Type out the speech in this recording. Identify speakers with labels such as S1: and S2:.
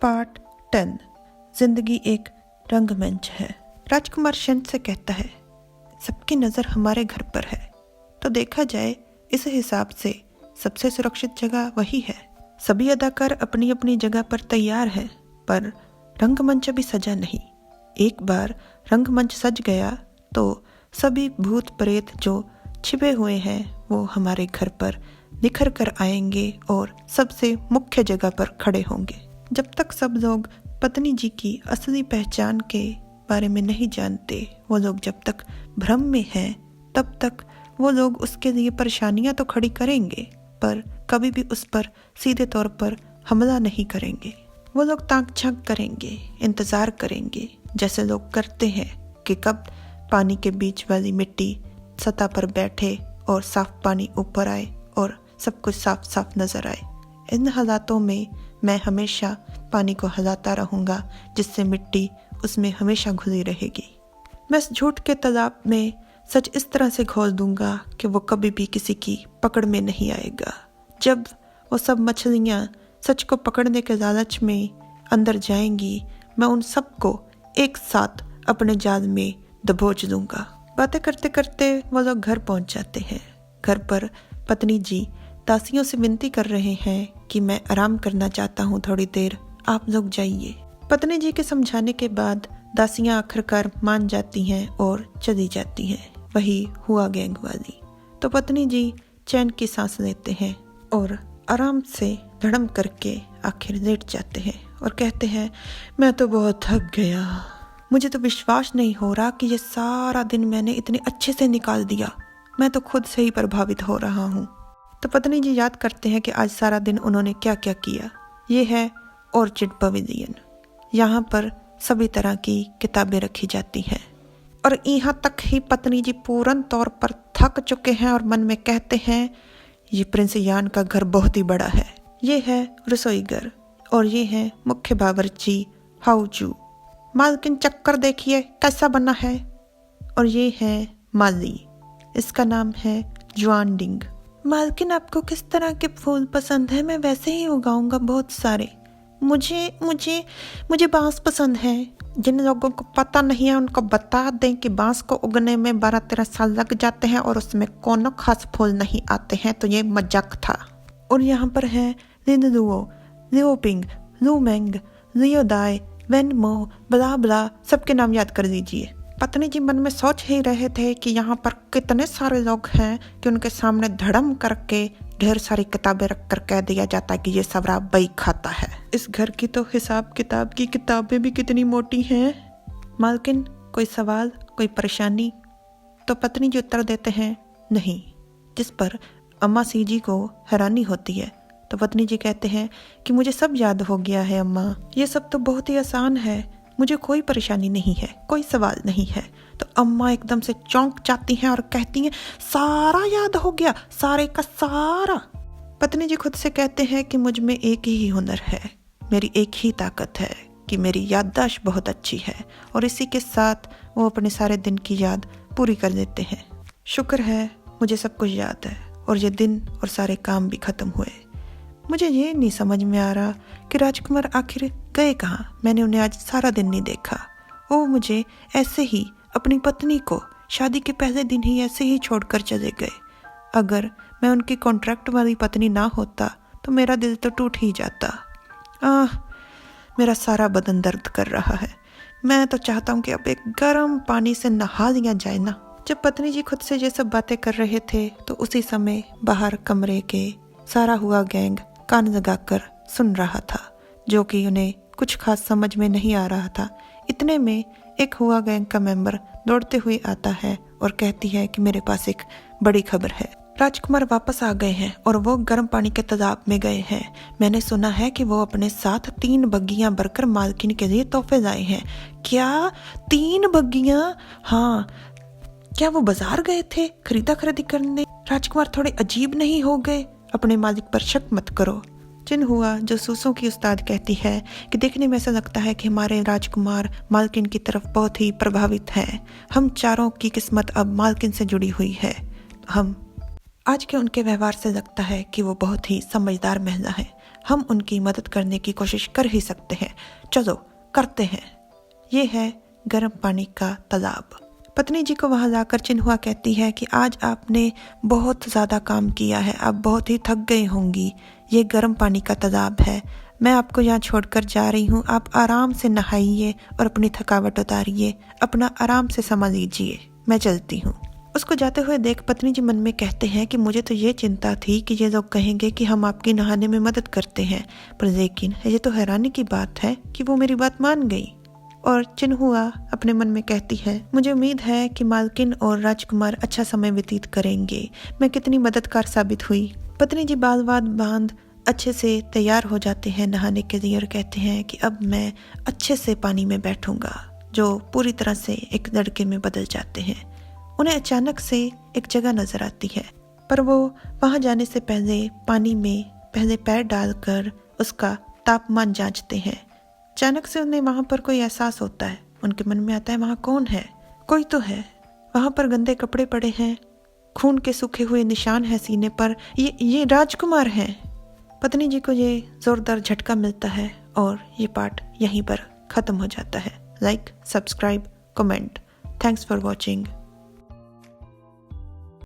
S1: Part 10। जिंदगी एक रंगमंच है। राजकुमार शंत से कहता है, सबकी नज़र हमारे घर पर है, तो देखा जाए इस हिसाब से सबसे सुरक्षित जगह वही है। सभी अदाकार अपनी अपनी जगह पर तैयार हैं, पर रंगमंच अभी सजा नहीं। एक बार रंगमंच सज गया तो सभी भूत प्रेत जो छिपे हुए हैं वो हमारे घर पर निखर कर आएंगे और सबसे मुख्य जगह पर खड़े होंगे। जब तक सब लोग पत्नी जी की असली पहचान के बारे में नहीं जानते, वो लोग जब तक भ्रम में हैं, तब तक वो लोग उसके लिए परेशानियां तो खड़ी करेंगे, पर कभी भी उस पर सीधे तौर पर हमला नहीं करेंगे। वो लोग ताक झांक करेंगे, इंतजार करेंगे, जैसे लोग करते हैं कि कब पानी के बीच वाली मिट्टी सतह पर बैठे और साफ पानी ऊपर आए और सब कुछ साफ साफ नजर आए। इन हालातों में मैं हमेशा पानी को हिलाता रहूंगा, जिससे मिट्टी उसमें हमेशा घुली रहेगी। मैं इस झूठ के तालाब में सच इस तरह से घोल दूंगा कि वो कभी भी किसी की पकड़ में नहीं आएगा। जब वो सब मछलियाँ सच को पकड़ने के लालच में अंदर जाएंगी, मैं उन सबको एक साथ अपने जाल में दबोच दूंगा। बातें करते करते वो लोग घर पहुंच जाते हैं। घर पर पत्नी जी दासियों से विनती कर रहे हैं कि मैं आराम करना चाहता हूँ, थोड़ी देर आप लोग जाइए। पत्नी जी के समझाने के बाद दासियां आखिरकार मान जाती हैं और चली जाती हैं, वही हुआ गैंग वाली। तो पत्नी जी चैन की सांस लेते हैं और आराम से धड़म करके आखिर लेट जाते हैं और कहते हैं, मैं तो बहुत थक गया, मुझे तो विश्वास नहीं हो रहा कि ये सारा दिन मैंने इतने अच्छे से निकाल दिया, मैं तो खुद से ही प्रभावित हो रहा हूँ। तो पत्नी जी याद करते हैं कि आज सारा दिन उन्होंने क्या क्या किया। ये है ऑर्चिड पवेलियन। यहाँ पर सभी तरह की किताबें रखी जाती हैं और यहाँ तक ही पत्नी जी पूर्ण तौर पर थक चुके हैं और मन में कहते हैं, ये प्रिंस यान का घर बहुत ही बड़ा है। ये है रसोई घर और ये है मुख्य बावर्ची हाउजू। मालकिन चक्कर देखिए कैसा बना है। और ये है माली, इसका नाम है जुआनडिंग। मालकिन आपको किस तरह के फूल पसंद है? मैं वैसे ही उगाऊंगा बहुत सारे। मुझे मुझे मुझे बांस पसंद है। जिन लोगों को पता नहीं है उनको बता दें कि बांस को उगने में 12-13 साल लग जाते हैं और उसमें कोनो खास फूल नहीं आते हैं, तो ये मजाक था। और यहाँ पर है लिनलुओ, लियोपिंग, लूमेंग, लियोदाई, वेनमो, ब्ला ब्ला, सबके नाम याद कर लीजिए। पत्नी जी मन में सोच ही रहे थे कि यहाँ पर कितने सारे लोग हैं कि उनके सामने धड़म करके ढेर सारी किताबें रख कर कह दिया जाता है कि ये शराब बई खाता है। इस घर की तो हिसाब किताब की किताबें भी कितनी मोटी हैं। मालकिन कोई सवाल, कोई परेशानी? तो पत्नी जी उत्तर देते हैं नहीं, जिस पर अम्मा सी जी को हैरानी होती है। तो पत्नी जी कहते हैं कि मुझे सब याद हो गया है अम्मा, ये सब तो बहुत ही आसान है, मुझे कोई परेशानी नहीं है, कोई सवाल नहीं है। तो अम्मा एकदम से चौंक जाती हैं और कहती हैं, सारा याद हो गया, सारे का सारा? पत्नी जी खुद से कहते हैं कि मुझ में एक ही हुनर है, मेरी एक ही ताकत है कि मेरी याददाश्त बहुत अच्छी है, और इसी के साथ वो अपने सारे दिन की याद पूरी कर देते हैं। शुक्र है मुझे सब कुछ याद है और ये दिन और सारे काम भी खत्म हुए। मुझे ये नहीं समझ में आ रहा कि राजकुमार आखिर गए कहाँ। मैंने उन्हें आज सारा दिन नहीं देखा। वो मुझे ऐसे ही, अपनी पत्नी को शादी के पहले दिन ही ऐसे ही छोड़कर चले गए। अगर मैं उनकी कॉन्ट्रैक्ट वाली पत्नी ना होता तो मेरा दिल तो टूट ही जाता। मेरा सारा बदन दर्द कर रहा है। मैं तो चाहता हूँ कि अब एक गर्म पानी से नहा लिया जाए ना। जब पत्नी जी खुद से ये सब बातें कर रहे थे तो उसी समय बाहर कमरे के सारा हुआ गैंग कान लगाकर सुन रहा था, जो कि उन्हें कुछ खास समझ में नहीं आ रहा था। इतने में एक हुआ गैंग का मेंबर दौड़ते हुए आता है और कहती है कि मेरे पास एक बड़ी खबर है। राजकुमार वापस आ गए हैं और वो गर्म पानी के तालाब में गए हैं। मैंने सुना है कि वो अपने साथ 3 बग्गियां भरकर मालकिन के लिए तोहफे लाए हैं। क्या 3 बग्गियां? हाँ, क्या वो बाजार गए थे खरीदी करने? राजकुमार थोड़े अजीब नहीं हो गए? अपने मालिक पर शक मत करो। जिन हुआ जासूसों की उस्ताद कहती है कि देखने में ऐसा लगता है कि हमारे राजकुमार मालकिन की तरफ बहुत ही प्रभावित हैं। हम चारों की किस्मत अब मालकिन से जुड़ी हुई है। हम आज के उनके व्यवहार से लगता है कि वो बहुत ही समझदार महिला है। हम उनकी मदद करने की कोशिश कर ही सकते हैं। चलो करते हैं। ये है गर्म पानी का तालाब। पत्नी जी को वहां जाकर चिन्हुआ कहती है कि आज आपने बहुत ज़्यादा काम किया है, आप बहुत ही थक गई होंगी। ये गर्म पानी का तालाब है, मैं आपको यहाँ छोड़कर जा रही हूँ। आप आराम से नहाइए और अपनी थकावट उतारिए, अपना आराम से समा लीजिए, मैं चलती हूँ। उसको जाते हुए देख पत्नी जी मन में कहते हैं कि मुझे तो ये चिंता थी कि ये लोग कहेंगे कि हम आपकी नहाने में मदद करते हैं, पर लेकिन ये तो हैरानी की बात है कि वो मेरी बात मान गई। और चिन्हुआ अपने मन में कहती है, मुझे उम्मीद है कि मालकिन और राजकुमार अच्छा समय व्यतीत करेंगे। मैं कितनी मददगार साबित हुई। पत्नी जी बाल बांध अच्छे से तैयार हो जाते हैं नहाने के लिए और कहते हैं कि अब मैं अच्छे से पानी में बैठूंगा, जो पूरी तरह से एक लड़के में बदल जाते हैं। उन्हें अचानक से एक जगह नजर आती है, पर वो वहां जाने से पहले पानी में पहले पैर डालकर उसका तापमान जांचते हैं। अचानक से उन्हें वहां पर कोई एहसास होता है। उनके मन में आता है, वहां कौन है? कोई तो है। वहां पर गंदे कपड़े पड़े हैं, खून के सूखे हुए निशान है सीने पर। ये राजकुमार हैं। पत्नी जी को ये जोरदार झटका मिलता है और ये पार्ट यहीं पर खत्म हो जाता है। Like, subscribe, comment. Thanks for watching.